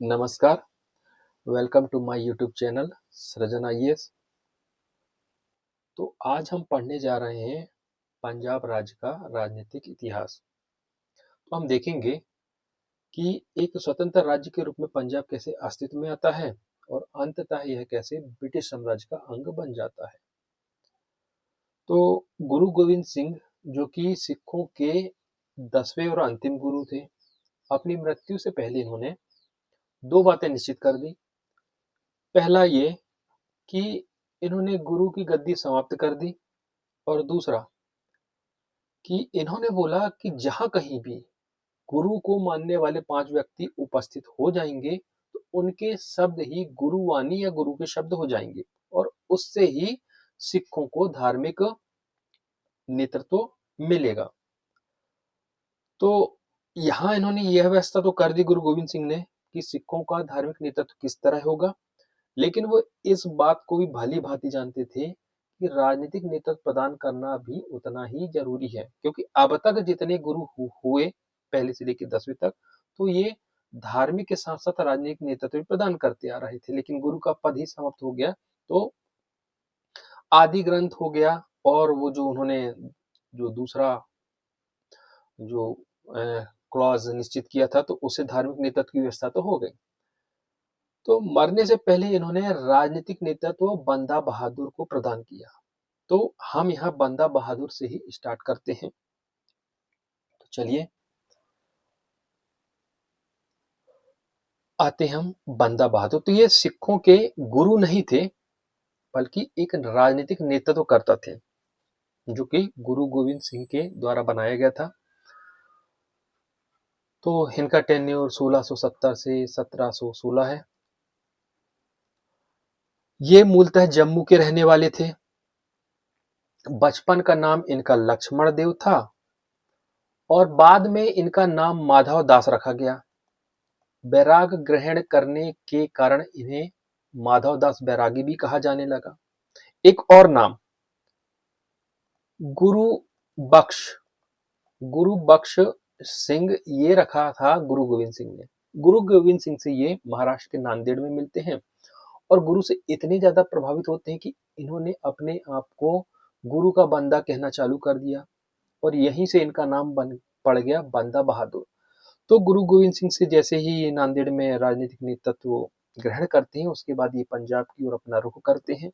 नमस्कार, welcome to my YouTube channel Srijan IAS. तो आज हम पढ़ने जा रहे हैं पंजाब राज्य का राजनीतिक इतिहास। तो हम देखेंगे कि एक स्वतंत्र राज्य के रूप में पंजाब कैसे अस्तित्व में आता है और अंततः यह कैसे ब्रिटिश साम्राज्य का अंग बन जाता है। तो गुरु गोविंद सिंह, जो कि सिखों के 10वें और अंतिम गुरु थे, अपनी मृत्यु से पहले इन्होंने दो बातें निश्चित कर दी। पहला ये कि इन्होंने गुरु की गद्दी समाप्त कर दी, और दूसरा कि इन्होंने बोला कि जहां कहीं भी गुरु को मानने वाले 5 व्यक्ति उपस्थित हो जाएंगे, तो उनके शब्द ही गुरुवाणी या गुरु के शब्द हो जाएंगे, और उससे ही सिखों को धार्मिक नेतृत्व मिलेगा। तो यहाँ इन्होंने यह व्यवस्था तो कर दी गुरु गोविंद सिंह ने कि सिखों का धार्मिक नेतृत्व किस तरह होगा, लेकिन वो इस बात को भी भली भांति जानते थे कि राजनीतिक नेतृत्व प्रदान करना भी उतना ही जरूरी है, क्योंकि अब तक जितने गुरु हुए, पहले से लेकर 10वीं तक, तो ये धार्मिक के साथ साथ राजनीतिक नेतृत्व भी प्रदान करते आ रहे थे। लेकिन गुरु का पद ही समाप्त हो गया, तो आदि ग्रंथ हो गया, और वो जो उन्होंने जो दूसरा जो क्लॉज निश्चित किया था, तो उससे धार्मिक नेतृत्व की व्यवस्था तो हो गई। तो मरने से पहले इन्होंने राजनीतिक नेतृत्व बंदा बहादुर को प्रदान किया। तो हम यहाँ बंदा बहादुर से ही स्टार्ट करते हैं। तो चलिए आते हम बंदा बहादुर। तो ये सिखों के गुरु नहीं थे, बल्कि एक राजनीतिक नेतृत्व करता थे, जो कि गुरु गोविंद सिंह के द्वारा बनाया गया था। तो इनका टेन्योर 1670 से 1716 है। ये मूलतः जम्मू के रहने वाले थे। बचपन का नाम इनका लक्ष्मण देव था, और बाद में इनका नाम माधव दास रखा गया। बैराग ग्रहण करने के कारण इन्हें माधव दास बैरागी भी कहा जाने लगा। एक और नाम गुरु बख्श, गुरु बख्श सिंह, ये रखा था गुरु गोविंद सिंह ने। गुरु गोविंद सिंह से ये महाराष्ट्र के नांदेड़ में मिलते हैं, और गुरु से इतने ज्यादा प्रभावित होते हैं कि इन्होंने अपने आप को गुरु का बंदा कहना चालू कर दिया, और यहीं से इनका नाम पड़ गया बंदा बहादुर। तो गुरु गोविंद सिंह से जैसे ही ये नांदेड़ में राजनीतिक नेतृत्व ग्रहण करते हैं, उसके बाद ये पंजाब की ओर अपना रुख करते हैं।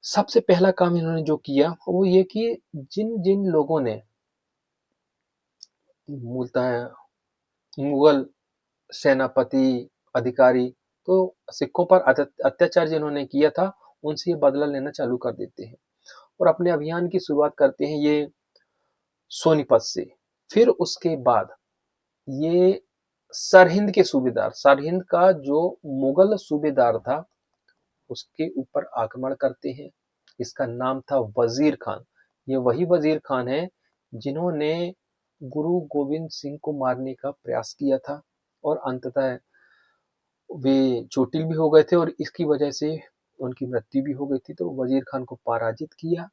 सबसे पहला काम इन्होंने जो किया वो ये कि जिन जिन लोगों ने मूलतः मुगल सेनापति अधिकारी, तो सिखों पर अत्याचार जिन्होंने किया था, उनसे ये बदला लेना चालू कर देते हैं, और अपने अभियान की शुरुआत करते हैं ये सोनीपत से। फिर उसके बाद ये सरहिंद के सूबेदार, सरहिंद का जो मुगल सूबेदार था, उसके ऊपर आक्रमण करते हैं। इसका नाम था वजीर खान। ये वही वजीर खान है जिन्होंने गुरु गोविंद सिंह को मारने का प्रयास किया था, और अंततः वे चोटिल भी हो गए थे, और इसकी वजह से उनकी मृत्यु भी हो गई थी। तो वजीर खान को पराजित किया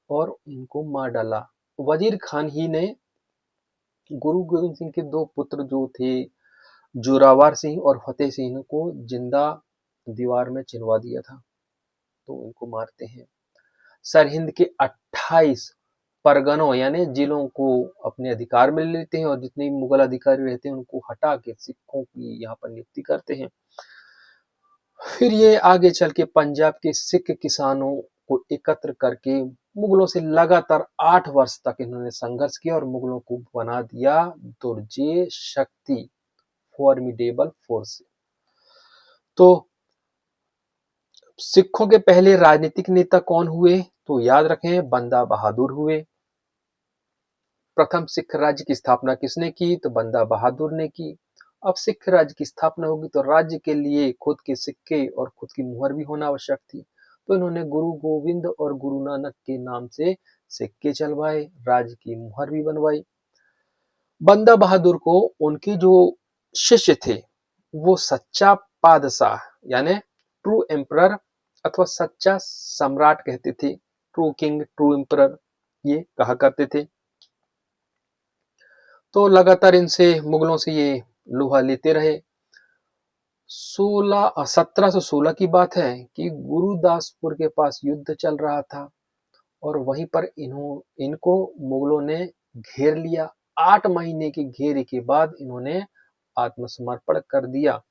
और इनको मार डाला। वजीर खान ही ने गुरु गोविंद सिंह के दो पुत्र जो थे, जोरावर सिंह और फतेह सिंह, को जिंदा दीवार में चिनवा दिया था। तो इनको मारते हैं। सरहिंद के 28 परगनों यानी जिलों को अपने अधिकार में ले लेते हैं, और जितने मुगल अधिकारी रहते हैं उनको हटा के सिखों की यहाँ पर नियुक्ति करते हैं। फिर ये आगे चल के पंजाब के सिख किसानों को एकत्र करके मुगलों से लगातार 8 वर्ष तक इन्होंने संघर्ष किया, और मुगलों को बना दिया दुर्जय शक्ति, फॉर्मिडेबल फोर्स। तो सिखों के पहले राजनीतिक नेता कौन हुए? तो याद रखें, बंदा बहादुर हुए। प्रथम सिख राज्य की स्थापना किसने की? तो बंदा बहादुर ने की। अब सिख राज्य की स्थापना होगी तो राज्य के लिए खुद के सिक्के और खुद की मुहर भी होना आवश्यक थी। तो इन्होंने गुरु गोविंद और गुरु नानक के नाम से सिक्के चलवाए, राज्य की मुहर भी बनवाई। बंदा बहादुर को उनके जो शिष्य थे वो सच्चा पादशाह यानी ट्रू एम्परर अथवा सच्चा सम्राट कहते थे। ट्रू किंग, ट्रू एम्परर ये कहा करते थे। तो लगातार इनसे मुगलों से ये लोहा लेते रहे। 1716 की बात है कि गुरुदासपुर के पास युद्ध चल रहा था और वहीं पर इनको मुगलों ने घेर लिया। 8 महीने के घेरे के बाद इन्होंने आत्मसमर्पण कर दिया।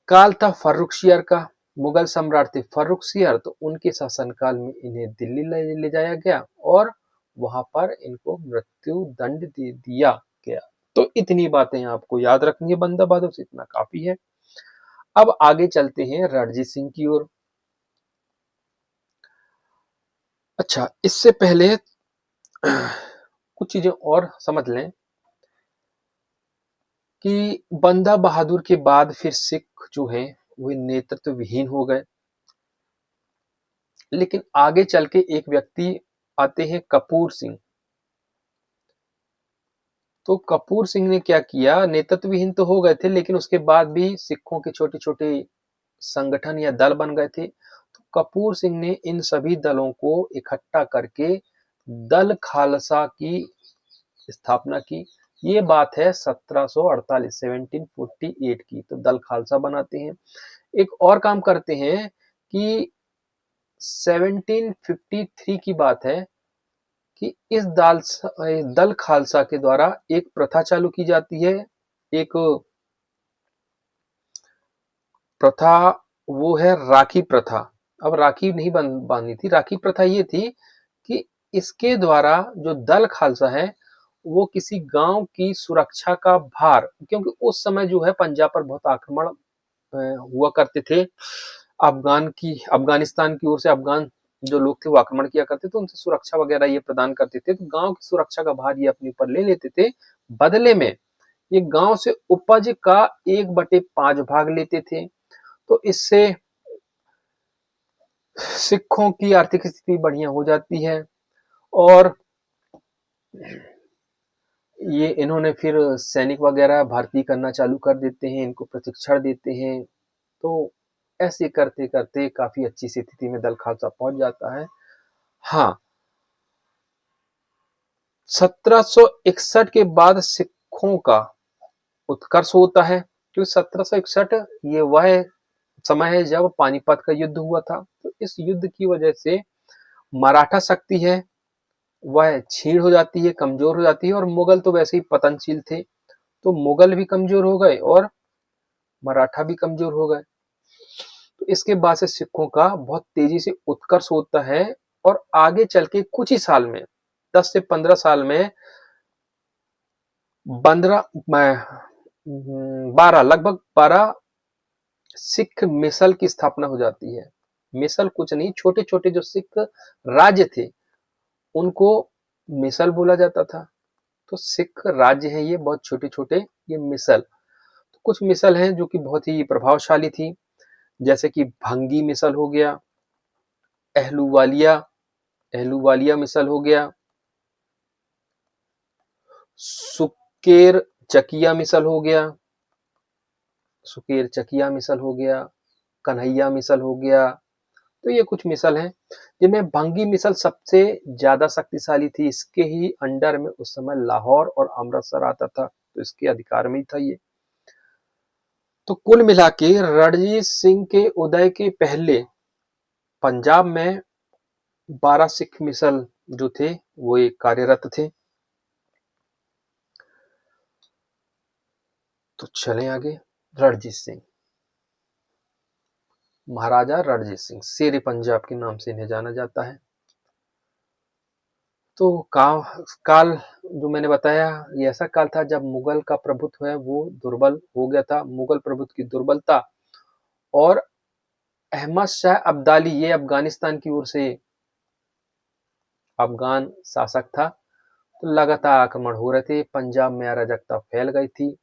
काल था फर्रुखसियर का, मुगल सम्राट थे फर्रुखसियर, तो उनके शासनकाल में इन्हें दिल्ली ले जाया गया और वहां पर इनको मृत्यु दंड दे दिया गया। तो इतनी बातें आपको याद रखनी है, बंदा बहादुर से इतना काफी है। अब आगे चलते हैं रणजीत सिंह की ओर। अच्छा, इससे पहले कुछ चीजें और समझ लें कि बंदा बहादुर के बाद फिर सिख जो हैं वे नेतृत्व विहीन हो गए। लेकिन आगे चल के एक व्यक्ति आते हैं कपूर सिंह। तो कपूर सिंह ने क्या किया, नेतृत्व विहीन तो हो गए थे लेकिन उसके बाद भी सिखों के छोटे छोटे संगठन या दल बन गए थे। तो कपूर सिंह ने इन सभी दलों को इकट्ठा करके दल खालसा की स्थापना की। ये बात है 1748 1748 की। तो दल खालसा बनाते हैं। एक और काम करते हैं कि 1753 की बात है कि इस दल खालसा के द्वारा एक प्रथा चालू की जाती है। एक प्रथा वो है राखी प्रथा। अब राखी नहीं बांधनी थी, राखी प्रथा ये थी कि इसके द्वारा जो दल खालसा है वो किसी गांव की सुरक्षा का भार, क्योंकि उस समय जो है पंजाब पर बहुत आक्रमण हुआ करते थे। अफगानिस्तान की ओर से अफगान जो लोग थे वो आक्रमण किया करते थे, उनसे सुरक्षा वगैरह ये प्रदान करते थे। तो गांव की सुरक्षा का भार ये अपने ऊपर ले लेते थे। बदले में ये गांव से उपज का 1/5 भाग लेते थे। तो इससे सिखों की आर्थिक स्थिति बढ़िया हो जाती है और ये इन्होंने फिर सैनिक वगैरह भर्ती करना चालू कर देते हैं, इनको प्रशिक्षण देते हैं। तो ऐसे करते करते काफी अच्छी स्थिति में दल खालसा पहुंच जाता है। हाँ, 1761 के बाद सिखों का उत्कर्ष होता है, क्योंकि 1761 ये वह समय है जब पानीपत का युद्ध हुआ था। तो इस युद्ध की वजह से मराठा शक्ति है वह छीण हो जाती है, कमजोर हो जाती है, और मुगल तो वैसे ही पतनशील थे। तो मुगल भी कमजोर हो गए और मराठा भी कमजोर हो गए। तो इसके बाद से सिखों का बहुत तेजी से उत्कर्ष होता है और आगे चल के कुछ ही साल में 10 से 15 साल में 12 सिख मिसल की स्थापना हो जाती है। मिसल कुछ नहीं, छोटे छोटे जो सिख राज्य थे उनको मिसल बोला जाता था। तो सिख राज्य है ये बहुत छोटे छोटे, ये मिसल। तो कुछ मिसल हैं जो कि बहुत ही प्रभावशाली थी, जैसे कि भंगी मिसल हो गया, अहलूवालिया अहलूवालिया मिसल हो गया, सुकेर चकिया मिसल हो गया, सुकेर चकिया मिसल हो गया, कन्हैया मिसल हो गया। तो ये कुछ मिसल हैं जिनमें भंगी मिसल सबसे ज्यादा शक्तिशाली थी। इसके ही अंडर में उस समय लाहौर और अमृतसर आता था, तो इसके अधिकार में ही था ये। तो कुल मिला के रणजीत सिंह के उदय के पहले पंजाब में 12 सिख मिसल जो थे वो एक कार्यरत थे। तो चलें आगे। रणजीत सिंह, महाराजा रणजीत सिंह शेर पंजाब के नाम से इन्हें जाना जाता है। तो काल जो मैंने बताया ये ऐसा काल था जब मुगल का प्रभुत्व है वो दुर्बल हो गया था। मुगल प्रभुत्व की दुर्बलता और अहमद शाह अब्दाली, ये अफगानिस्तान की ओर से अफगान शासक था, तो लगातार आक्रमण हो रहे थे, पंजाब में अराजकता फैल गई थी।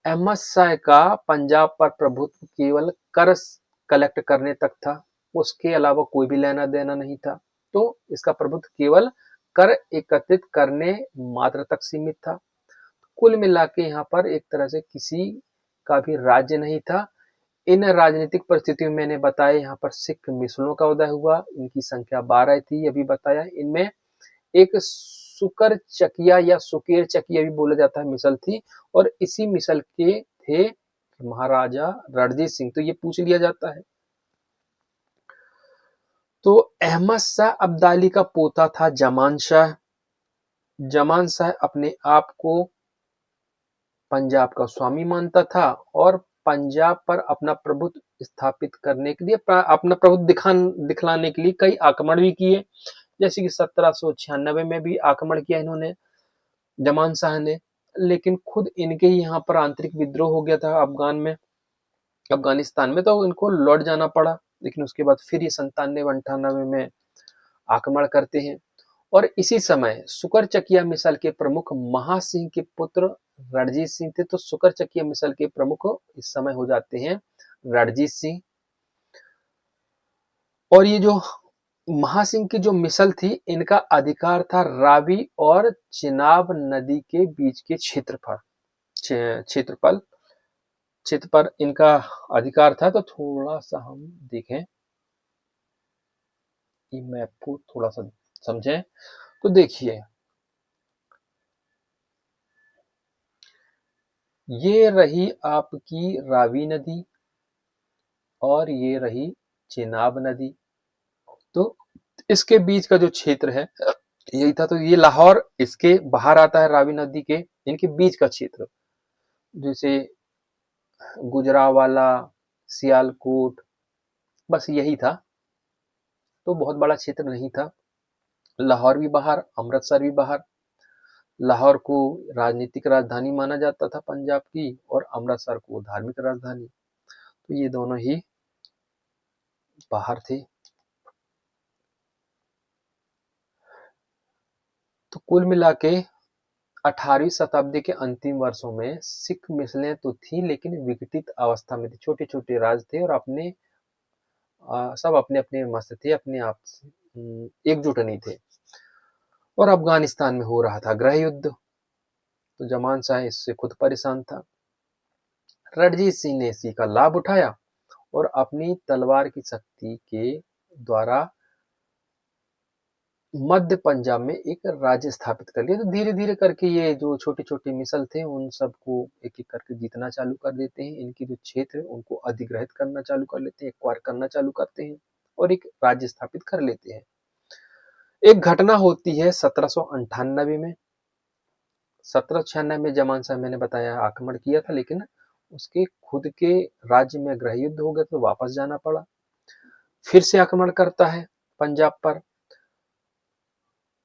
अहमद शाह का पंजाब पर प्रभुत्व केवल कर कलेक्ट करने तक था, उसके अलावा कोई भी लेना देना नहीं था। तो इसका प्रभुत्व केवल कर एकत्रित करने मात्र तक सीमित था। कुल मिला के यहाँ पर एक तरह से किसी का भी राज्य नहीं था। इन राजनीतिक परिस्थितियों में मैंने बताया यहाँ पर सिख मिसलों का उदय हुआ, इनकी संख्या 12 थी, अभी बताया। इनमें एक सुकर चकिया या सुकेर चकिया भी बोला जाता है मिसल थी, और इसी मिसल के थे महाराजा रणजीत सिंह, तो ये पूछ लिया जाता है। तो अहमद शाह अब्दाली का पोता था जमान शाह। जमान शाह अपने आप को पंजाब का स्वामी मानता था और पंजाब पर अपना प्रभुत्व स्थापित करने के लिए, अपना प्रभुत्व दिखलाने के लिए कई आक्रमण भी किए। जैसे कि 1796 में भी आक्रमण किया इन्होंने, जमान शाह ने। लेकिन खुद इनके ही यहाँ पर आंतरिक विद्रोह हो गया था अफगानिस्तान में, तो इनको लौट जाना पड़ा। लेकिन उसके बाद फिर ये 97-98 में आक्रमण करते हैं। और इसी समय सुकरचकिया मिसल के प्रमुख महासिंह के पुत्र रणजीत सिंह थे। तो सुकरचकिया मिसल के प्रमुख इस समय हो जाते हैं रणजीत सिंह। और ये जो महासिंह की जो मिसल थी, इनका अधिकार था रावी और चिनाब नदी के बीच के क्षेत्र पर इनका अधिकार था। तो थोड़ा सा हम देखें कि मैप को थोड़ा सा समझें। तो देखिए, ये रही आपकी रावी नदी और ये रही चिनाब नदी। तो इसके बीच का जो क्षेत्र है यही था। तो ये लाहौर इसके बाहर आता है, रावी नदी के इनके बीच का क्षेत्र, जैसे गुजरावाला, सियालकोट, बस यही था। तो बहुत बड़ा क्षेत्र नहीं था। लाहौर भी बाहर, अमृतसर भी बाहर। लाहौर को राजनीतिक राजधानी माना जाता था पंजाब की, और अमृतसर को धार्मिक राजधानी। तो ये दोनों ही बाहर थे। तो कुल मिला के 18वीं शताब्दी के अंतिम वर्षों में सिख मिसलें तो थी, लेकिन विघटित अवस्था में थी। छोटे छोटे राज थे और सब अपने अपने मस्त थे, अपने आप से एकजुट नहीं थे। और अफगानिस्तान में हो रहा था गृह युद्ध। तो जमान शाह इससे खुद परेशान था। रणजीत सिंह ने इसी का लाभ उठाया और अपनी तलवार की शक्ति के द्वारा मध्य पंजाब में एक राज्य स्थापित कर लिया। तो धीरे धीरे करके ये जो छोटे छोटे मिसल थे उन सबको एक एक करके जीतना चालू कर देते हैं। इनकी जो क्षेत्र है उनको अधिग्रहित करना चालू कर लेते हैं, एक्वायर करना चालू करते हैं और एक राज्य स्थापित कर लेते हैं। एक घटना होती है 1798 में। 1796 में जमान शाह, मैंने बताया, आक्रमण किया था, लेकिन उसके खुद के राज्य में गृह युद्ध हो गया तो वापस जाना पड़ा। फिर से आक्रमण करता है पंजाब पर।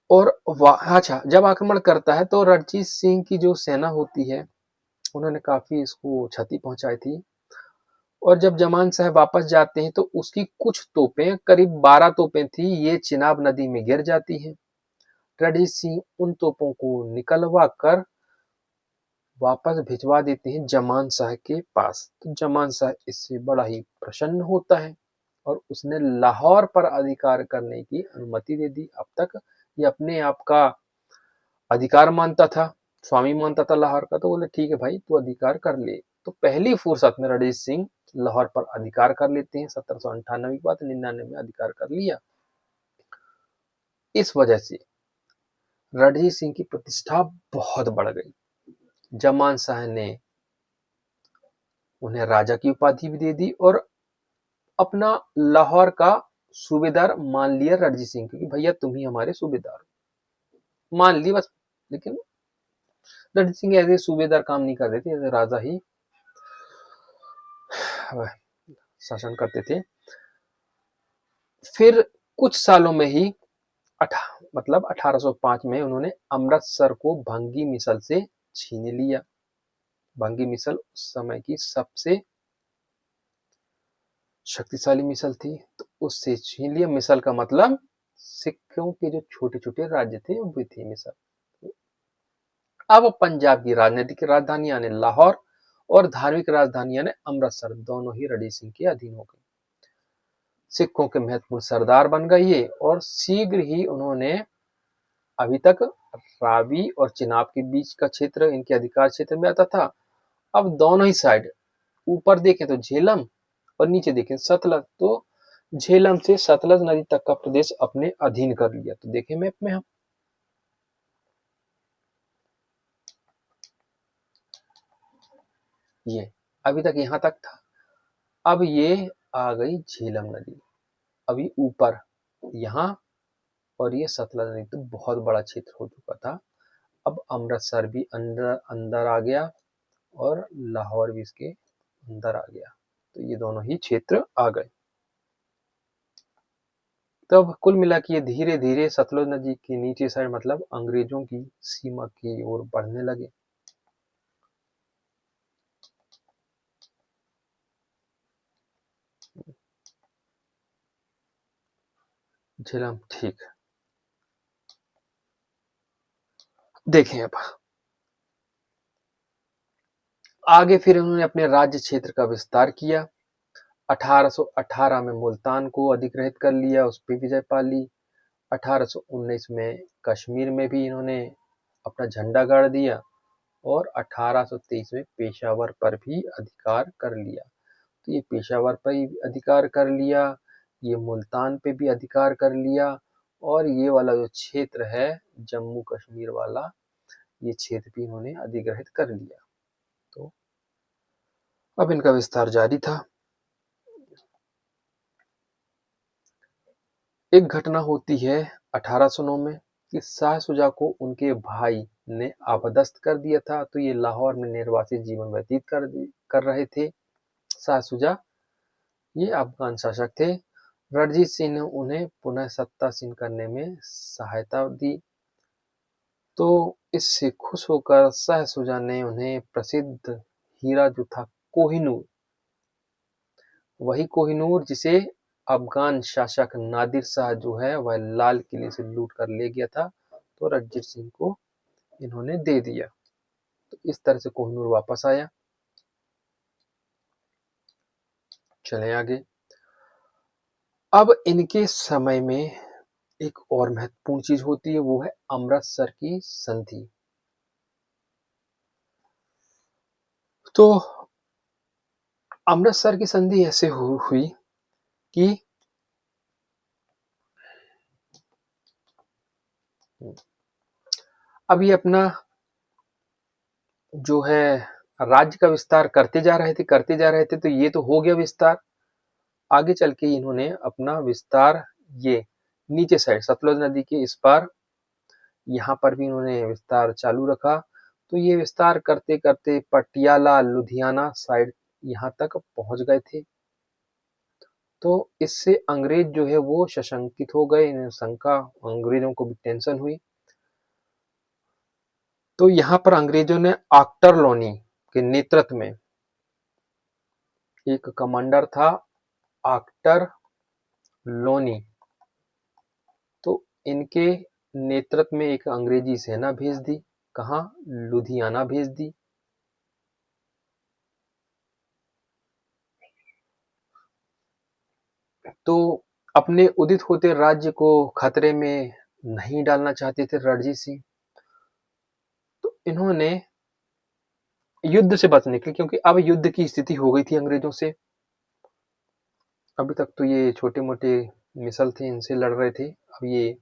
और अच्छा, जब आक्रमण करता है तो रणजीत सिंह की जो सेना होती है उन्होंने काफी इसको क्षति पहुंचाई थी। और जब जमान साहब वापस जाते हैं तो उसकी कुछ तोपें, करीब 12 तोपें थी, ये चिनाब नदी में गिर जाती हैं। रणजीत सिंह उन तोपों को निकलवा कर वापस भिजवा देते हैं जमान शाह के पास। तो जमान शाह इससे बड़ा ही प्रसन्न होता है और उसने लाहौर पर अधिकार करने की अनुमति दे दी। अब तक ये अपने आप का अधिकार मानता था, स्वामी मानता था लाहौर का। तो बोले ठीक है भाई, तू अधिकार कर ले। तो पहली फुर्सत में रणजीत सिंह लाहौर पर अधिकार कर लेते हैं। 1798 के बाद 99 में अधिकार कर लिया। इस वजह से रणजीत सिंह की प्रतिष्ठा बहुत बढ़ गई। जमान शाह ने उन्हें राजा की उपाधि भी दे दी और अपना लाहौर का सूबेदार मान लिया रणजीत सिंह को, कि भैया तुम ही हमारे सूबेदार मान ली बस। लेकिन रणजीत सिंह ऐसे सूबेदार काम नहीं कर रहे थे, ऐसे राजा ही शासन करते थे। फिर कुछ सालों में ही मतलब 1805 में उन्होंने अमृतसर को भंगी मिसल से छीन लिया। भंगी मिसल उस समय की सबसे शक्तिशाली मिसल थी, तो उससे छीन लिया। मिसल का मतलब सिखों के जो छोटे छोटे राज्य थे वो थी मिसल। अब पंजाब की राजनीतिक राजधानी यानी लाहौर और धार्मिक राजधानी यानी अमृतसर दोनों ही रणजीत सिंह के अधीन हो गई। सिखों के महत्वपूर्ण सरदार बन गए ये, और शीघ्र ही उन्होंने, अभी तक रावी और चिनाब के बीच का क्षेत्र इनके अधिकार क्षेत्र में आता था, अब दोनों ही साइड, ऊपर देखें तो झेलम और नीचे देखें सतलज, तो झेलम से सतलज नदी तक का प्रदेश अपने अधीन कर लिया। तो देखें मैप में हम, ये अभी तक यहाँ तक था। अब ये आ गई झेलम नदी, अभी ऊपर यहाँ, और ये सतलज नदी, तो बहुत बड़ा क्षेत्र हो चुका था। अब अमृतसर भी अंदर अंदर आ गया और लाहौर भी इसके अंदर आ गया, तो ये दोनों ही क्षेत्र आ गए। तब कुल मिला के ये धीरे धीरे सतलुज नदी के नीचे साइड, मतलब अंग्रेजों की सीमा की ओर बढ़ने लगे। झेलम, ठीक। देखें अब आगे, फिर उन्होंने अपने राज्य क्षेत्र का विस्तार किया। 1818 में मुल्तान को अधिग्रहित कर लिया, उस पर विजय पा ली। 1819 में कश्मीर में भी इन्होंने अपना झंडा गाड़ दिया, और 1823 में पेशावर पर भी अधिकार कर लिया। तो ये पेशावर पर ही अधिकार कर लिया, ये मुल्तान पे भी अधिकार कर लिया, और ये वाला जो क्षेत्र है जम्मू कश्मीर वाला, ये क्षेत्र भी इन्होंने अधिग्रहित कर लिया। तो अब इनका विस्तार जारी था। एक घटना होती है 1809 में कि शाह सुजा को उनके भाई ने आपदस्थ कर दिया था। तो ये लाहौर में निर्वासित जीवन व्यतीत कर रहे थे। शाह सुजा ये अफगान शासक थे। रणजीत सिंह ने उन्हें पुनः सत्तासीन करने में सहायता दी। तो इससे खुश होकर शाह सुजा ने उन्हें प्रसिद्ध हीरा जो था कोहिनूर, वही कोहिनूर जिसे अफगान शासक नादिर शाह जो है वह लाल किले से लूट कर ले गया था, तो रणजीत सिंह को इन्होंने दे दिया। तो इस तरह से कोहिनूर वापस आया। चले आगे। अब इनके समय में एक और महत्वपूर्ण चीज होती है, वो है अमृतसर की संधि। तो अमृतसर की संधि ऐसे हुई कि अब ये अपना जो है राज्य का विस्तार करते जा रहे थे, तो ये तो हो गया विस्तार। आगे चल के इन्होंने अपना विस्तार ये नीचे साइड सतलुज नदी के इस पार, यहाँ पर भी इन्होंने विस्तार चालू रखा। तो ये विस्तार करते करते पटियाला लुधियाना साइड यहाँ तक पहुंच गए थे। तो इससे अंग्रेज जो है वो सशंकित हो गए, इन्हें शंका, अंग्रेजों को भी टेंशन हुई। तो यहाँ पर अंग्रेजों ने आक्टर लोनी के नेतृत्व में एक कमांडर था, आक्टर लोनी, तो इनके नेतृत्व में एक अंग्रेजी सेना भेज दी। कहाँ? लुधियाना भेज दी। तो अपने उदित होते राज्य को खतरे में नहीं डालना चाहते थे रणजीत सिंह। तो इन्होंने युद्ध से बचने के लिए, क्योंकि अब युद्ध की स्थिति हो गई थी अंग्रेजों से। अभी तक तो ये छोटे मोटे मिसल थे, इनसे लड़ रहे थे। अब ये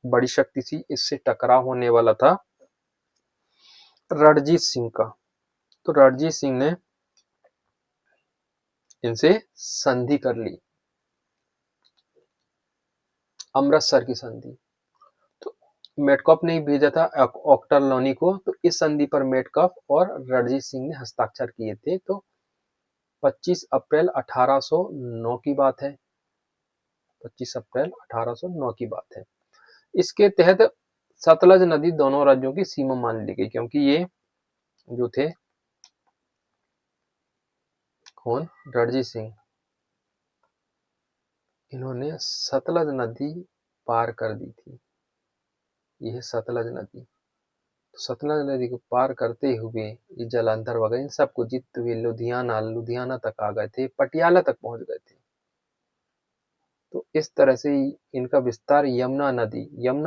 बड़ी शक्ति थी, इससे टकराव होने वाला था रणजीत सिंह का। तो रणजीत सिंह ने इनसे संधि कर ली, अमृतसर की संधि। तो मेटकॉफ ने भेजा था ऑक्टर लोनी को। तो इस संधि पर मेटकॉफ और रणजीत सिंह ने हस्ताक्षर किए थे। तो 25 अप्रैल 1809 की बात है। 25 अप्रैल 1809 की बात है। इसके तहत सतलज नदी दोनों राज्यों की सीमा मान ली गई, क्योंकि ये जो थे, कौन? रणजीत सिंह, इन्होंने सतलज नदी पार कर दी थी। यह है सतलज नदी। तो सतलज नदी को पार करते हुए ये जलंधर वगैरह इन सबको जीतते हुए लुधियाना तक आ गए थे, पटियाला तक पहुंच गए थे। तो इस तरह से इनका विस्तार यमुना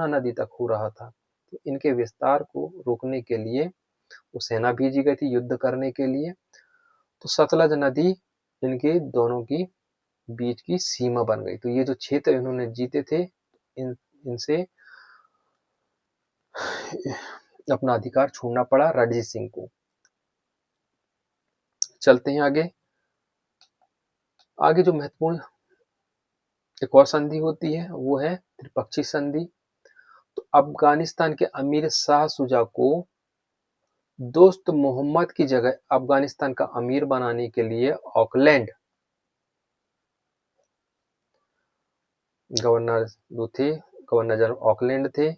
नदी तक हो रहा था। तो इनके विस्तार को रोकने के लिए वो सेना भेजी गई थी युद्ध करने के लिए। तो सतलज नदी इनके दोनों की बीच की सीमा बन गई। तो ये जो क्षेत्र इन्होंने जीते थे, इनसे अपना अधिकार छोड़ना पड़ा रणजीत सिंह को। चलते हैं आगे। आगे जो महत्वपूर्ण एक और संधि होती है वो है त्रिपक्षीय संधि। तो अफगानिस्तान के अमीर शाह शुजा को दोस्त मोहम्मद की जगह अफगानिस्तान का अमीर बनाने के लिए ऑकलैंड गवर्नर जो थे, गवर्नर जनरल ऑकलैंड थे,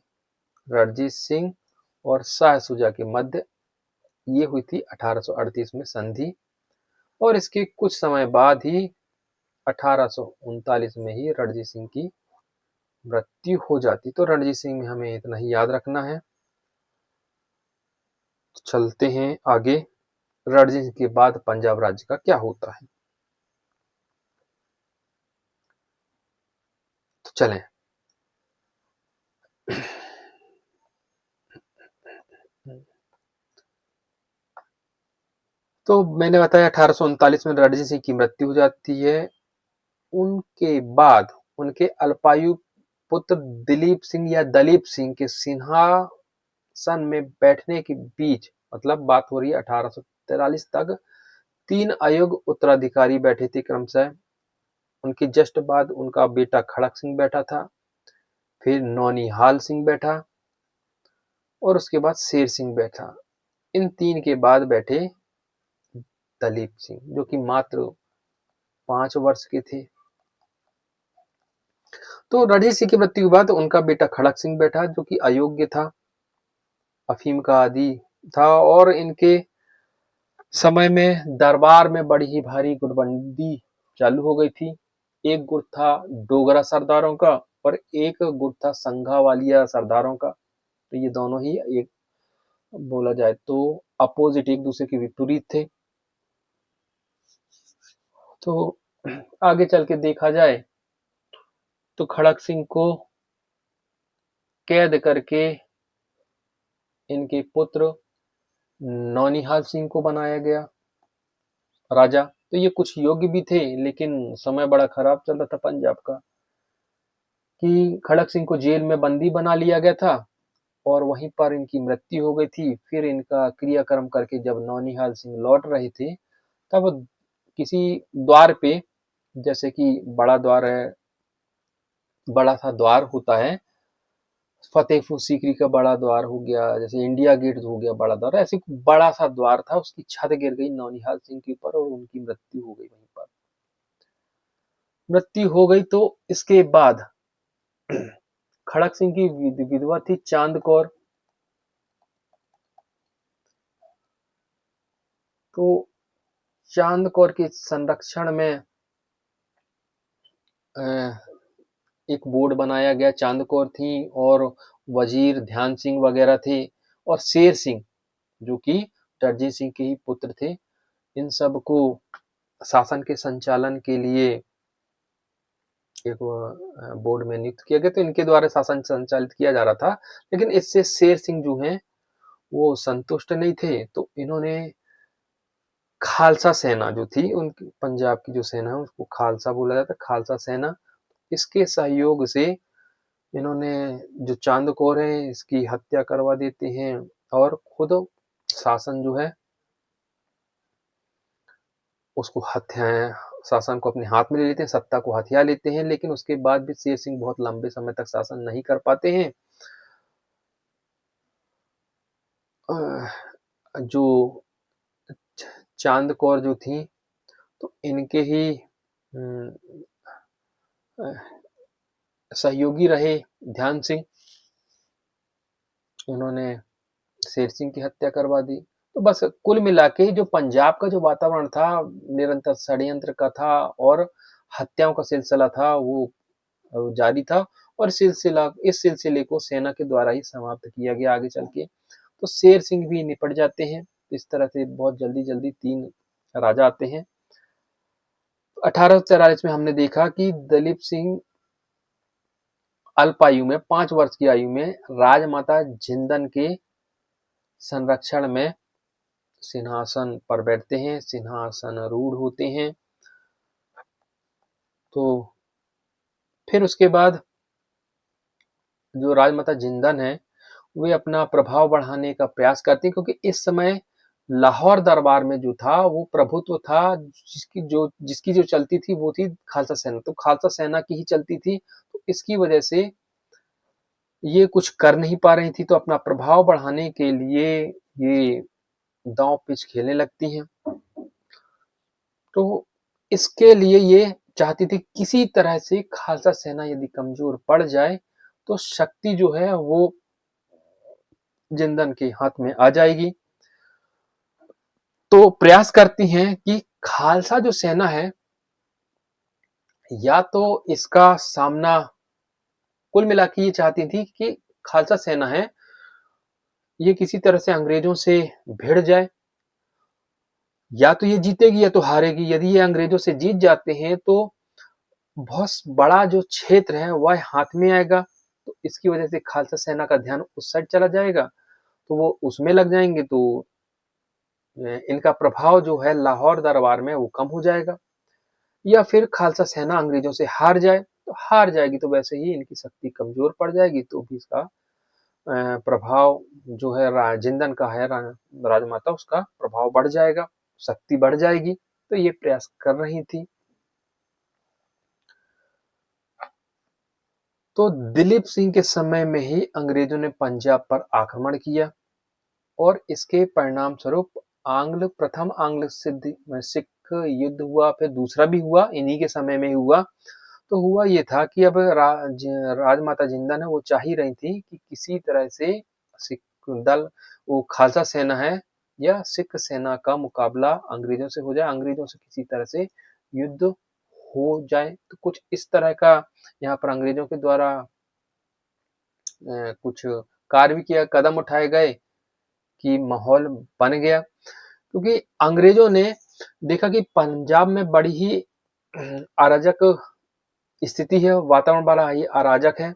रणजीत सिंह और शाह शुजा के मध्य ये हुई थी 1838 में संधि। और इसके कुछ समय बाद ही 1839 में ही रणजीत सिंह की मृत्यु हो जाती। तो रणजीत सिंह में हमें इतना ही याद रखना है। चलते हैं आगे। रणजीत सिंह के बाद पंजाब राज्य का क्या होता है, तो चलें। तो मैंने बताया 1839 में रणजीत सिंह की मृत्यु हो जाती है। उनके बाद उनके अल्पायु पुत्र दिलीप सिंह या दलीप सिंह के सिंहासन में बैठने के बीच, मतलब बात हो रही है 1843 तक, 3 अयोग्य उत्तराधिकारी बैठे थे क्रमशः। उनके जस्ट बाद उनका बेटा खड़क सिंह बैठा था, फिर नौनिहाल सिंह बैठा और उसके बाद शेर सिंह बैठा। इन 3 के बाद बैठे दलीप सिंह, जो कि मात्र 5 वर्ष के थे। तो रणजीत सिंह की मृत्यु के बाद उनका बेटा खड़क सिंह बैठा, जो कि अयोग्य था, अफीम का आदी था। और इनके समय में दरबार में बड़ी ही भारी गुटबंदी चालू हो गई थी। एक गुट था डोगरा सरदारों का और एक गुट था संघावालिया सरदारों का। तो ये दोनों ही एक बोला जाए तो अपोजिट, एक दूसरे के विपरीत थे। तो आगे चल के देखा जाए तो खड़क सिंह को कैद करके इनके पुत्र नौनिहाल सिंह को बनाया गया राजा। तो ये कुछ योग्य भी थे, लेकिन समय बड़ा खराब चल रहा था पंजाब का, कि खड़क सिंह को जेल में बंदी बना लिया गया था और वहीं पर इनकी मृत्यु हो गई थी। फिर इनका क्रियाक्रम करके जब नौनिहाल सिंह लौट रहे थे, तब किसी द्वार पे, जैसे कि बड़ा द्वार है, बड़ा सा द्वार होता है, फतेहपुर सीकरी का बड़ा द्वार हो गया, जैसे इंडिया गेट हो गया बड़ा द्वार, ऐसे बड़ा सा द्वार था, उसकी छत गिर गई नौनिहाल सिंह के ऊपर और उनकी मृत्यु हो गई वहीं पर। मृत्यु हो गई तो इसके बाद खड़क सिंह की विधवा थी चांद कौर। तो चांद कौर के संरक्षण में एक बोर्ड बनाया गया। चांद कौर थी और वजीर ध्यान सिंह वगैरह थे और शेर सिंह, जो कि रणजीत सिंह के ही पुत्र थे। इन सब को शासन के संचालन के लिए एक बोर्ड में नियुक्त किया गया। तो इनके द्वारा शासन संचालित किया जा रहा था, लेकिन इससे शेर सिंह जो हैं वो संतुष्ट नहीं थे। तो इन्होंने खालसा सेना जो थी, उनकी पंजाब की जो सेना है उसको खालसा बोला जाता है, खालसा सेना, इसके सहयोग से इन्होंने जो चांद कौर है इसकी हत्या करवा देते हैं और खुद शासन जो है उसको शासन को अपने हाथ में ले लेते हैं, सत्ता को हथिया लेते हैं। लेकिन उसके बाद भी शेर सिंह बहुत लंबे समय तक शासन नहीं कर पाते हैं। जो चांद कौर जो थी, तो इनके ही सहयोगी रहे ध्यान सिंह, उन्होंने शेर सिंह की हत्या करवा दी। तो बस कुल मिला के जो पंजाब का जो वातावरण था निरंतर षड्यंत्र का था और हत्याओं का सिलसिला था वो जारी था। और इस सिलसिले को सेना के द्वारा ही समाप्त किया गया आगे चल के। तो शेर सिंह भी निपट जाते हैं। इस तरह से बहुत जल्दी जल्दी 3 राजा आते हैं। 1843 में हमने देखा कि दलीप सिंह अल्पायु में 5 वर्ष की आयु में राजमाता जिंदन के संरक्षण में सिंहासन पर बैठते हैं, सिंहासनारूढ़ होते हैं। तो फिर उसके बाद जो राजमाता जिंदन है वे अपना प्रभाव बढ़ाने का प्रयास करती हैं, क्योंकि इस समय लाहौर दरबार में जो था वो प्रभुत्व था, जिसकी जो चलती थी वो थी खालसा सेना। तो खालसा सेना की ही चलती थी, तो इसकी वजह से ये कुछ कर नहीं पा रही थी, तो अपना प्रभाव बढ़ाने के लिए ये दांव पेच खेलने लगती हैं। तो इसके लिए ये चाहती थी किसी तरह से खालसा सेना यदि कमजोर पड़ जाए तो शक्ति जो है वो जिंदन के हाथ में आ जाएगी। तो प्रयास करती हैं कि खालसा जो सेना है, या तो इसका सामना, कुल मिला के ये चाहती थी कि खालसा सेना है ये किसी तरह से अंग्रेजों से भिड़ जाए, या तो ये जीतेगी या तो हारेगी। यदि ये अंग्रेजों से जीत जाते हैं तो बहुत बड़ा जो क्षेत्र है वह हाथ में आएगा, तो इसकी वजह से खालसा सेना का ध्यान उस साइड चला जाएगा, तो वो उसमें लग जाएंगे, तो इनका प्रभाव जो है लाहौर दरबार में वो कम हो जाएगा। या फिर खालसा सेना अंग्रेजों से हार जाए, तो हार जाएगी तो वैसे ही इनकी शक्ति कमजोर पड़ जाएगी, तो भी इसका प्रभाव जो है जिंदन का है राजमाता, उसका प्रभाव बढ़ जाएगा, शक्ति बढ़ जाएगी। तो ये प्रयास कर रही थी। तो दिलीप सिंह के समय में ही अंग्रेजों ने पंजाब पर आक्रमण किया और इसके परिणाम स्वरूप प्रथम आंग्ल सिख युद्ध हुआ, फिर दूसरा भी हुआ, इन्हीं के समय में हुआ। तो हुआ ये था कि अब राजमाता जिंदन है वो चाह ही रही थी कि किसी तरह से सिख दल, वो खालसा सेना है या सिख सेना का मुकाबला अंग्रेजों से हो जाए, अंग्रेजों से किसी तरह से युद्ध हो जाए। तो कुछ इस तरह का यहाँ पर अंग्रेजों के द्वारा कुछ कार्य भी किया, कदम उठाए गए कि माहौल बन गया, क्योंकि अंग्रेजों ने देखा कि पंजाब में बड़ी ही अराजक स्थिति है, वातावरण बड़ा ही अराजक है।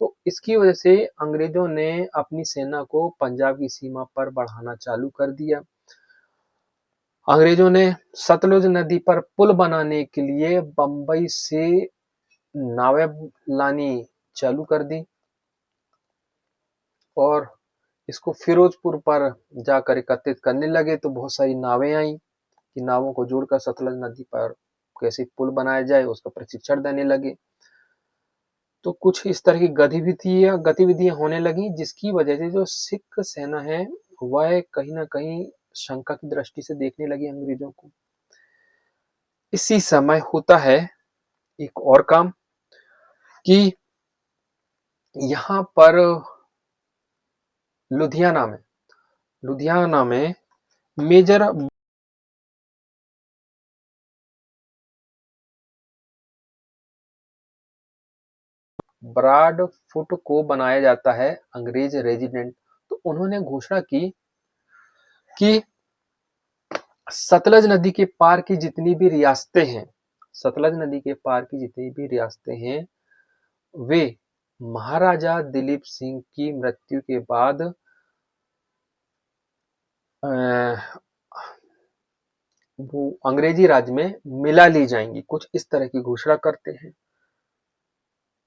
तो इसकी वजह से अंग्रेजों ने अपनी सेना को पंजाब की सीमा पर बढ़ाना चालू कर दिया। अंग्रेजों ने सतलुज नदी पर पुल बनाने के लिए बंबई से नावें लानी चालू कर दी और इसको फिरोजपुर पर जाकर एकत्रित करने लगे। तो बहुत सारी नावें आई कि नावों को जोड़कर सतलज नदी पर कैसे पुल बनाया जाए उसका प्रशिक्षण देने लगे। तो कुछ इस तरह की गतिविधियां होने लगी, जिसकी वजह से जो सिख सेना है वह कहीं ना कहीं शंका की दृष्टि से देखने लगी अंग्रेजों को। इसी समय होता है एक और काम कि यहाँ पर लुधियाना में मेजर ब्रॉडफुट को बनाया जाता है अंग्रेज रेजिडेंट। तो उन्होंने घोषणा की कि सतलज नदी के पार की जितनी भी रियासतें हैं, सतलज नदी के पार की जितनी भी रियासतें हैं, वे महाराजा दिलीप सिंह की मृत्यु के बाद वो अंग्रेजी राज में मिला ली जाएंगी, कुछ इस तरह की घोषणा करते हैं।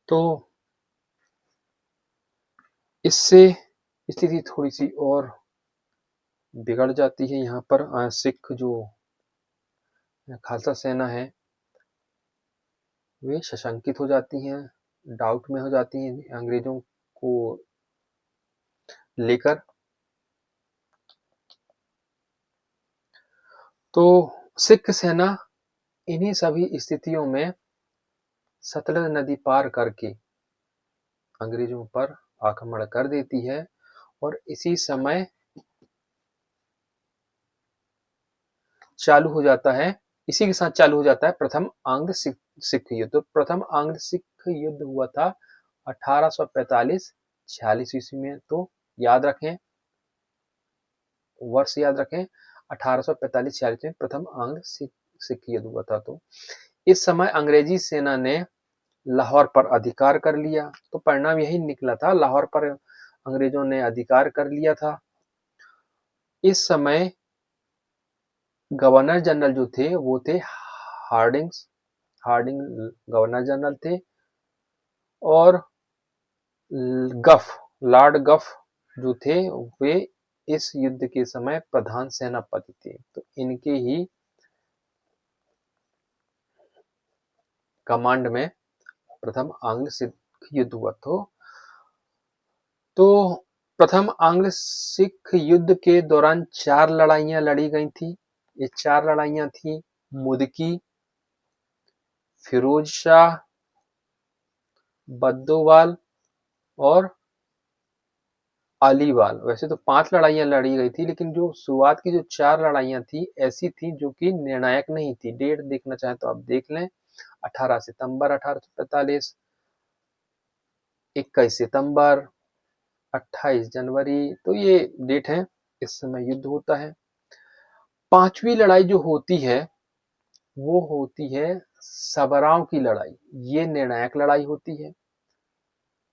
तो इससे स्थिति थोड़ी सी और बिगड़ जाती है। यहाँ पर सिख जो खालसा सेना है वे सशंकित हो जाती हैं, डाउट में हो जाती हैं अंग्रेजों को लेकर। तो सिख सेना इन्हीं सभी स्थितियों में सतलज नदी पार करके अंग्रेजों पर आक्रमण कर देती है और इसी समय चालू हो जाता है, इसी के साथ चालू हो जाता है प्रथम आंग्ल सिख युद्ध। तो प्रथम आंग्ल सिख युद्ध हुआ था 1845-46 ईस्वी में। तो याद रखें, वर्ष याद रखें, 1845-46 में प्रथम आंग्ल सिख युद्ध हुआ था। तो इस समय अंग्रेजी सेना ने लाहौर पर अधिकार कर लिया। तो परिणाम यही निकला था, लाहौर पर अंग्रेजों ने अधिकार कर लिया था। इस समय गवर्नर जनरल जो थे वो थे हार्डिंग गवर्नर जनरल थे, और लॉर्ड गफ जो थे वे इस युद्ध के समय प्रधान सेनापति थे। तो इनके ही कमांड में प्रथम आंग्ल सिख युद्ध हुआ। तो प्रथम आंग्ल सिख युद्ध के दौरान 4 लड़ाइयां लड़ी गई थी। ये 4 लड़ाइयां थी मुदकी, फिरोज शाह, बद्दोवाल और अलीवाल। वैसे तो 5 लड़ाइयां लड़ी गई थी, लेकिन जो शुरुआत की जो 4 लड़ाइयां थी ऐसी थी जो कि निर्णायक नहीं थी। डेट देखना चाहें तो आप देख लें, 18 सितंबर 1845, 21 सितंबर, 28 जनवरी, तो ये डेट है, इस समय युद्ध होता है। 5वीं लड़ाई जो होती है वो होती है सबराव की लड़ाई। ये निर्णायक लड़ाई होती है,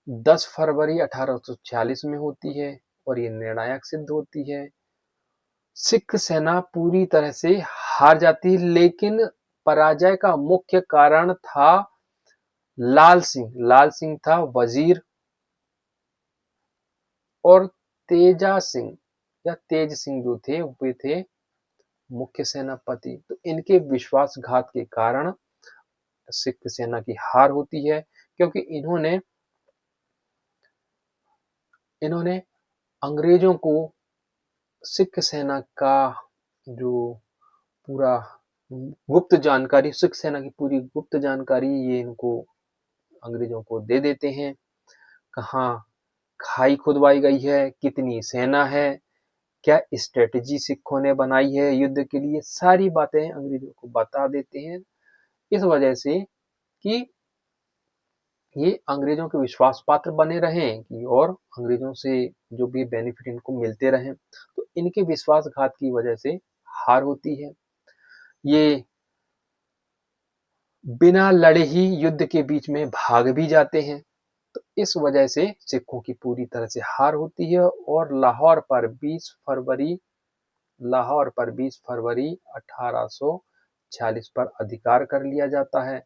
10 फरवरी 1846 में होती है और ये निर्णायक सिद्ध होती है। सिख सेना पूरी तरह से हार जाती है, लेकिन पराजय का मुख्य कारण था लाल सिंह। लाल सिंह था वजीर और तेजा सिंह या तेज सिंह जो थे वे थे मुख्य सेनापति। तो इनके विश्वासघात के कारण सिख सेना की हार होती है, क्योंकि इन्होंने अंग्रेजों को सिख सेना का जो पूरा गुप्त जानकारी, सिख सेना की पूरी गुप्त जानकारी ये इनको अंग्रेजों को दे देते हैं। कहाँ खाई खुदवाई गई है, कितनी सेना है, क्या स्ट्रेटेजी सिखों ने बनाई है युद्ध के लिए, सारी बातें अंग्रेजों को बता देते हैं, इस वजह से कि ये अंग्रेजों के विश्वास पात्र बने रहें कि और अंग्रेजों से जो भी बेनिफिट इनको मिलते रहें। तो इनके विश्वासघात की वजह से हार होती है। ये बिना लड़े ही युद्ध के बीच में भाग भी जाते हैं। तो इस वजह से सिखों की पूरी तरह से हार होती है और लाहौर पर 20 फरवरी 1846 पर अधिकार कर लिया जाता है।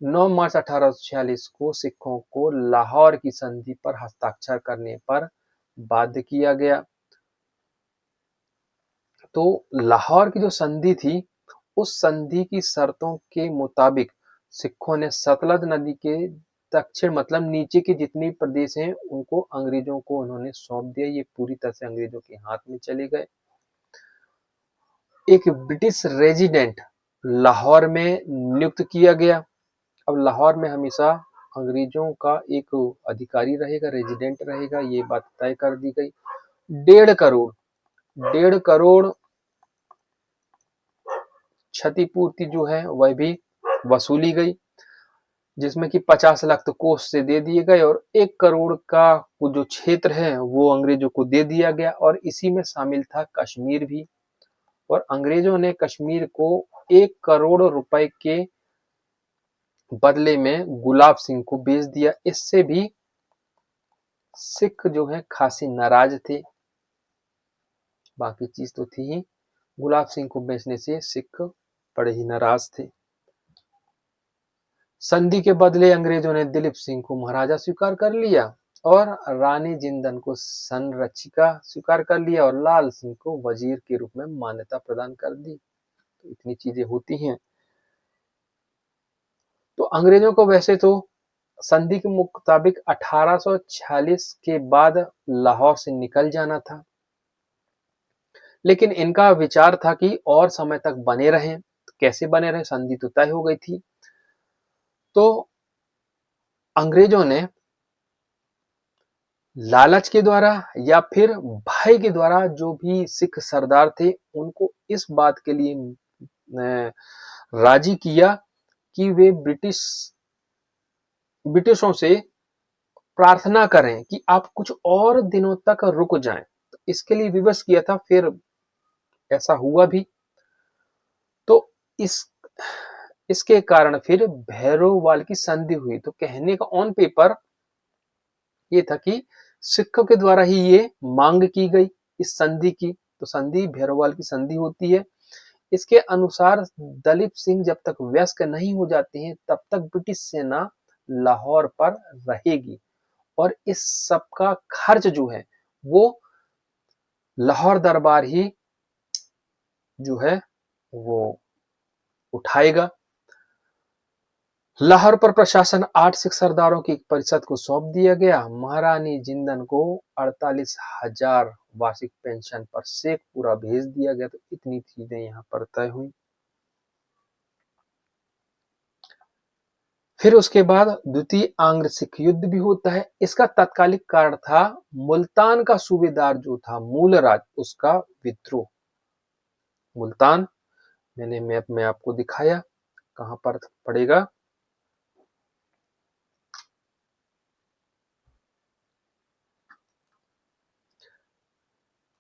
9 मार्च 1846 को सिखों को लाहौर की संधि पर हस्ताक्षर करने पर बाध्य किया गया। तो लाहौर की जो संधि थी, उस संधि की शर्तों के मुताबिक सिखों ने सतलज नदी के दक्षिण मतलब नीचे के जितने प्रदेश हैं उनको अंग्रेजों को उन्होंने सौंप दिया। ये पूरी तरह से अंग्रेजों के हाथ में चले गए। एक ब्रिटिश रेजिडेंट लाहौर में नियुक्त किया गया। अब लाहौर में हमेशा अंग्रेजों का एक अधिकारी रहेगा, रेजिडेंट रहेगा, ये बात तय कर दी गई। 1.5 करोड़ क्षतिपूर्ति जो है वह भी वसूली गई, जिसमें कि 50 लाख तो कोष से दे दिए गए और 1 करोड़ का जो क्षेत्र है वो अंग्रेजों को दे दिया गया। और इसी में शामिल था कश्मीर भी, और अंग्रेजों ने कश्मीर को 1 करोड़ रुपए के बदले में गुलाब सिंह को बेच दिया। इससे भी सिख जो है खासी नाराज थे। बाकी चीज तो थी ही, गुलाब सिंह को बेचने से सिख बड़े ही नाराज थे। संधि के बदले अंग्रेजों ने दिलीप सिंह को महाराजा स्वीकार कर लिया और रानी जिंदन को संरक्षिका स्वीकार कर लिया और लाल सिंह को वजीर के रूप में मान्यता प्रदान कर दी। तो इतनी चीजें होती हैं। तो अंग्रेजों को वैसे तो संधि के मुताबिक 1846 के बाद लाहौर से निकल जाना था, लेकिन इनका विचार था कि और समय तक बने रहें। तो कैसे बने रहे, संधि तो तय हो गई थी। तो अंग्रेजों ने लालच के द्वारा या फिर भय के द्वारा जो भी सिख सरदार थे उनको इस बात के लिए राजी किया कि वे ब्रिटिशों से प्रार्थना करें कि आप कुछ और दिनों तक रुक जाएं। तो इसके लिए विवश किया था, फिर ऐसा हुआ भी। तो इसके कारण फिर भैरोवाल की संधि हुई। तो कहने का ऑन पेपर ये था कि सिखों के द्वारा ही ये मांग की गई इस संधि की। तो संधि भैरोवाल की संधि होती है। इसके अनुसार दलीप सिंह जब तक वयस्क नहीं हो जाते हैं तब तक ब्रिटिश सेना लाहौर पर रहेगी और इस सब का खर्च जो है वो लाहौर दरबार ही जो है वो उठाएगा। लाहौर पर प्रशासन 8 सिख सरदारों की एक परिषद को सौंप दिया गया। महारानी जिंदन को 48,000 वार्षिक पेंशन पर शेखपुरा भेज दिया गया। तो इतनी चीजें यहाँ पर तय हुई। फिर उसके बाद द्वितीय आंग्र सिख युद्ध भी होता है। इसका तत्कालिक कारण था मुल्तान का सूबेदार जो था मूलराज, उसका विद्रोह। मुल्तान मैंने मैप में आपको दिखाया, कहां पर पड़ेगा।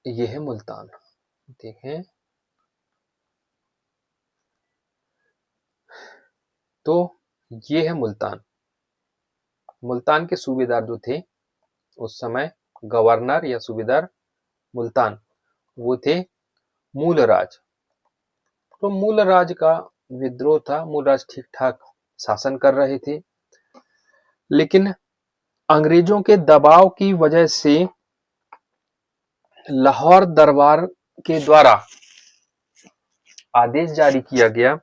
ये है मुल्तान, देखें। तो ये है मुल्तान। मुल्तान के सूबेदार जो थे उस समय, गवर्नर या सूबेदार मुल्तान, वो थे मूलराज। तो मूलराज का विद्रोह था। मूलराज ठीक ठाक शासन कर रहे थे, लेकिन अंग्रेजों के दबाव की वजह से लाहौर दरबार के द्वारा आदेश जारी किया गया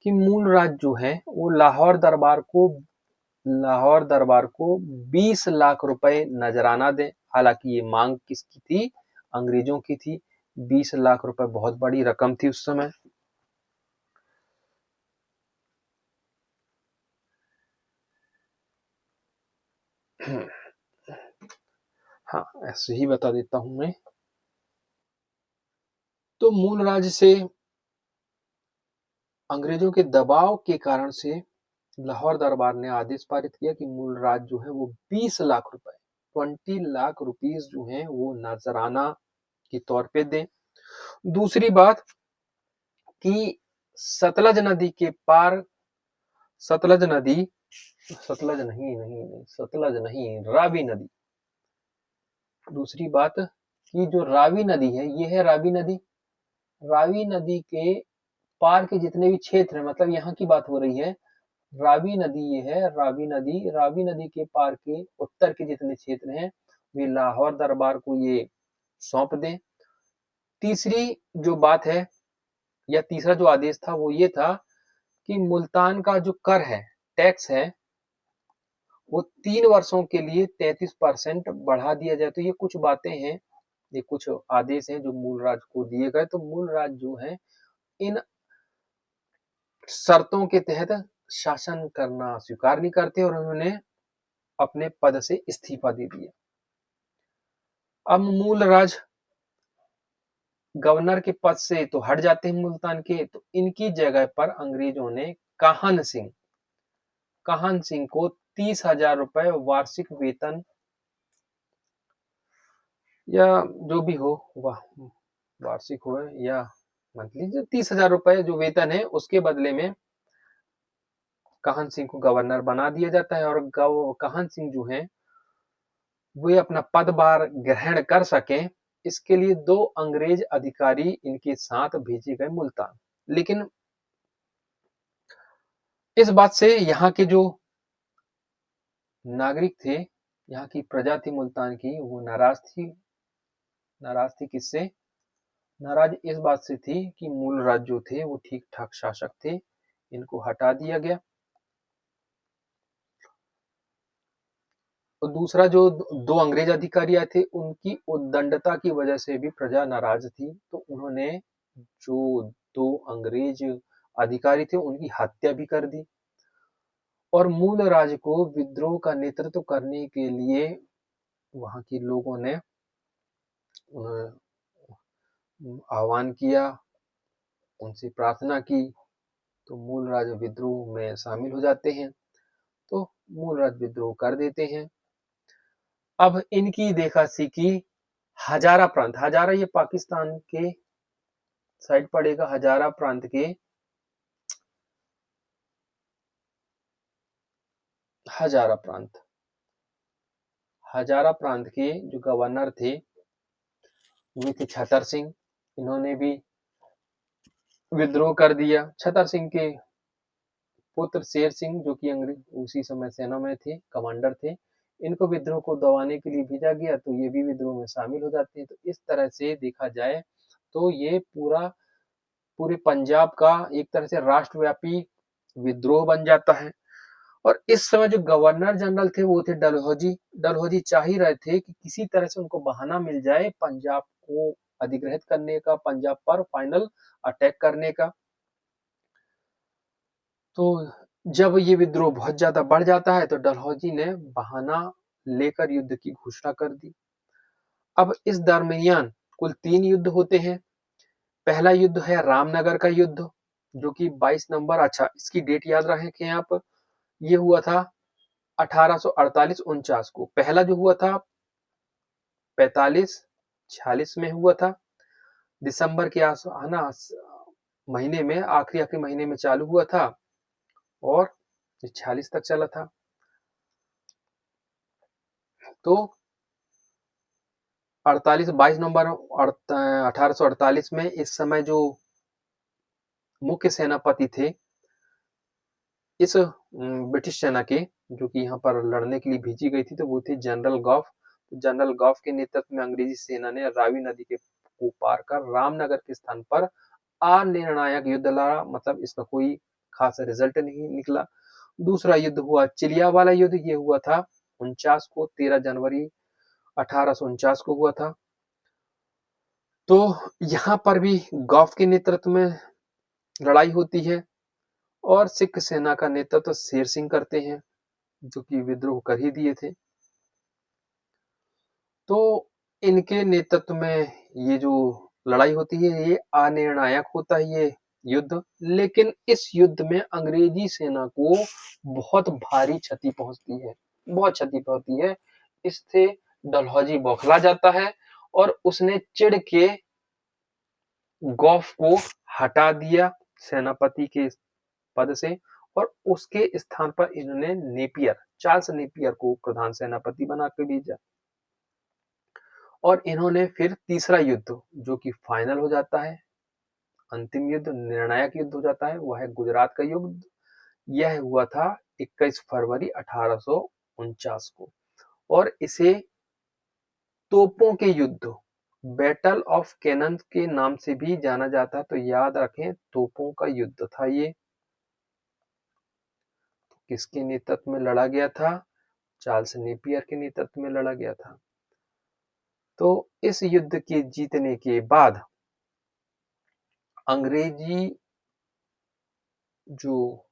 कि मूलराज जो है वो लाहौर दरबार को 20 लाख रुपए नजराना दें। हालांकि ये मांग किसकी थी? अंग्रेजों की थी। 20 लाख रुपए बहुत बड़ी रकम थी उस समय। हाँ, ऐसे ही बता देता हूं मैं। तो मूलराज से अंग्रेजों के दबाव के कारण से लाहौर दरबार ने आदेश पारित किया कि मूलराज जो है वो 20 लाख रुपए, 20 लाख रुपीस जो है वो नजराना के तौर पे दें। दूसरी बात कि सतलज नदी के पार, सतलज नदी, सतलज नहीं नहीं नहीं सतलज नहीं, रावी नदी। दूसरी बात कि जो रावी नदी है, ये है रावी नदी। रावी नदी के पार के जितने भी क्षेत्र हैं, मतलब यहाँ की बात हो रही है, रावी नदी ये है, रावी नदी के पार के उत्तर के जितने क्षेत्र हैं वे लाहौर दरबार को ये सौंप दें। तीसरी जो बात है या तीसरा जो आदेश था वो ये था कि मुल्तान का जो कर है, टैक्स है, वो 3 वर्षों के लिए 33% बढ़ा दिया जाए। तो ये कुछ बातें हैं, ये कुछ आदेश हैं जो मूलराज को दिए गए। तो मूलराज जो है इन शर्तों के तहत शासन करना स्वीकार नहीं करते और उन्होंने अपने पद से इस्तीफा दे दिया। अब मूलराज गवर्नर के पद से तो हट जाते हैं मुल्तान के। तो इनकी जगह पर अंग्रेजों ने काहन सिंह को 30,000 रुपए वार्षिक वेतन या जो भी हो, वह वार्षिक हो या मंथली, जो 30,000 रुपए जो वेतन है उसके बदले में काहन सिंह को गवर्नर बना दिया जाता है। और काहन सिंह जो है वे अपना पदभार ग्रहण कर सकें, इसके लिए 2 अंग्रेज अधिकारी इनके साथ भेजे गए मुल्तान। लेकिन इस बात से यहाँ के जो नागरिक थे, यहाँ की प्रजा थी मुल्तान की, वो नाराज थी। किससे नाराज? इस बात से थी कि मूलराज जो थे वो ठीक ठाक शासक थे, इनको हटा दिया गया। तो दूसरा जो 2 अंग्रेज अधिकारी आए थे, उनकी उद्दंडता की वजह से भी प्रजा नाराज थी। तो उन्होंने जो 2 अंग्रेज अधिकारी थे उनकी हत्या भी कर दी। और मूलराज को विद्रोह का नेतृत्व करने के लिए वहां के लोगों ने आह्वान किया, उनसे प्रार्थना की। तो मूलराज विद्रोह में शामिल हो जाते हैं। तो मूलराज विद्रोह कर देते हैं। अब इनकी देखा सीखी हजारा प्रांत, हजारा ये पाकिस्तान के साइड पड़ेगा। हजारा प्रांत के हजारा प्रांत के जो गवर्नर थे वे थे छतर सिंह। इन्होंने भी विद्रोह कर दिया। छतर सिंह के पुत्र शेर सिंह, जो कि अंग्रेज उसी समय सेना में थे, कमांडर थे, इनको विद्रोह को दबाने के लिए भेजा गया तो ये भी विद्रोह में शामिल हो जाते हैं। तो इस तरह से देखा जाए तो ये पूरे पंजाब का एक तरह से राष्ट्रव्यापी विद्रोह बन जाता है। और इस समय जो गवर्नर जनरल थे वो थे डलहौजी। डलहौजी चाह ही रहे थे कि किसी तरह से उनको बहाना मिल जाए पंजाब को अधिग्रहित करने का, पंजाब पर फाइनल अटैक करने का। तो जब ये विद्रोह बहुत ज्यादा बढ़ जाता है तो डलहौजी ने बहाना लेकर युद्ध की घोषणा कर दी। अब इस दरमियान कुल 3 युद्ध होते हैं। पहला युद्ध है रामनगर का युद्ध, जो कि 22 नवंबर, अच्छा इसकी डेट याद रखें आप, ये हुआ था 1848-49 को। पहला जो हुआ था 45-46 में हुआ था, दिसंबर के है ना महीने में, आखिरी महीने में चालू हुआ था और 46 तक चला था। तो 22 नवंबर 1848 में इस समय जो मुख्य सेनापति थे इस ब्रिटिश सेना के, जो कि यहाँ पर लड़ने के लिए भेजी गई थी, तो वो थे जनरल गॉफ। जनरल गॉफ के नेतृत्व में अंग्रेजी सेना ने रावी नदी को पार कर रामनगर के स्थान पर अनिर्णायक युद्ध लड़ा। मतलब इसका कोई खास रिजल्ट नहीं निकला। दूसरा युद्ध हुआ चिलियावाला युद्ध, ये हुआ था 49 को, 13 जनवरी 1849 को हुआ था। तो यहाँ पर भी गॉफ के नेतृत्व में लड़ाई होती है और सिख सेना का नेतृत्व शेर सिंह करते हैं, जो कि विद्रोह कर ही दिए थे। तो इनके नेतृत्व में ये जो लड़ाई होती है ये अनिर्णायक होता है ये युद्ध। लेकिन इस युद्ध में अंग्रेजी सेना को बहुत भारी क्षति पहुंचती है, बहुत क्षति पहुंचती है। इससे डलहौजी बौखला जाता है और उसने चिढ़ के गॉफ को हटा दिया सेनापति के पद से और उसके स्थान पर इन्होंने चार्ल्स नेपियर को प्रधान सेनापति बना के भेजा। और इन्होंने फिर तीसरा युद्ध, जो कि फाइनल हो जाता है, अंतिम युद्ध, निर्णायक युद्ध हो जाता है, वह है गुजरात का युद्ध। यह हुआ था 21 फरवरी 1849 को और इसे तोपों के युद्ध, बैटल ऑफ कैनन के नाम से भी जाना जाता है। तो याद रखें, तोपों का युद्ध था ये। किसके नेतृत्व में लड़ा गया था? चार्ल्स नेपियर के नेतृत्व में लड़ा गया था। तो इस युद्ध के जीतने के बाद अंग्रेजी जो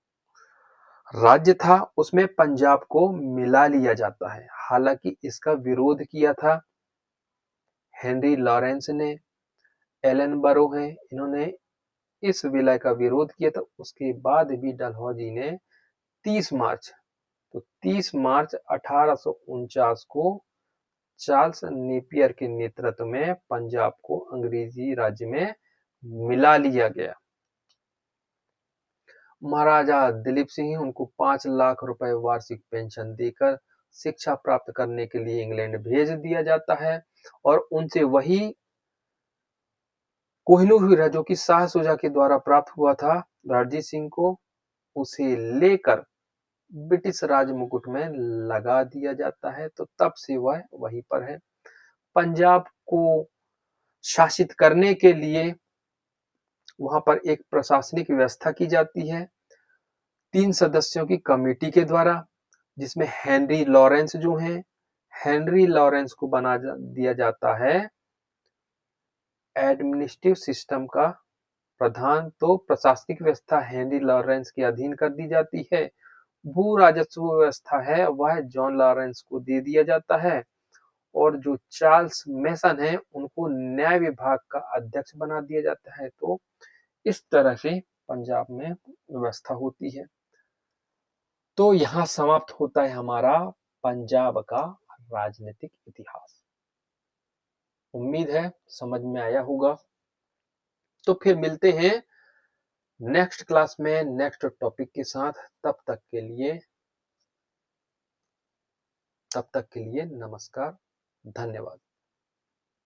राज्य था उसमें पंजाब को मिला लिया जाता है। हालांकि इसका विरोध किया था हेनरी लॉरेंस ने, एलन बरो हैं, इन्होंने इस विलय का विरोध किया था। उसके बाद भी डलहौजी ने 30 मार्च 1849 को चार्ल्स नेपियर के नेतृत्व में पंजाब को अंग्रेजी राज्य में मिला लिया गया। महाराजा दिलीप सिंह उनको 5 लाख रुपए वार्षिक पेंशन देकर शिक्षा प्राप्त करने के लिए इंग्लैंड भेज दिया जाता है और उनसे वही कोहिनूर हीरा, जो कि शाह शुजा के द्वारा प्राप्त हुआ था रणजीत सिंह को, उसे लेकर ब्रिटिश राज मुकुट में लगा दिया जाता है। तो तब से वह वहीं पर है। पंजाब को शासित करने के लिए वहां पर एक प्रशासनिक व्यवस्था की जाती है 3 सदस्यों की कमेटी के द्वारा, जिसमें हेनरी लॉरेंस जो हैं, हेनरी लॉरेंस को बना दिया जाता है एडमिनिस्ट्रेटिव सिस्टम का प्रधान। तो प्रशासनिक व्यवस्था हेनरी लॉरेंस के अधीन कर दी जाती है। भू राजस्व व्यवस्था है वह जॉन लॉरेंस को दे दिया जाता है और जो चार्ल्स मेसन है उनको न्याय विभाग का अध्यक्ष बना दिया जाता है। तो इस तरह से पंजाब में व्यवस्था होती है। तो यहाँ समाप्त होता है हमारा पंजाब का राजनीतिक इतिहास। उम्मीद है समझ में आया होगा। तो फिर मिलते हैं नेक्स्ट क्लास में नेक्स्ट टॉपिक के साथ। तब तक के लिए नमस्कार, धन्यवाद।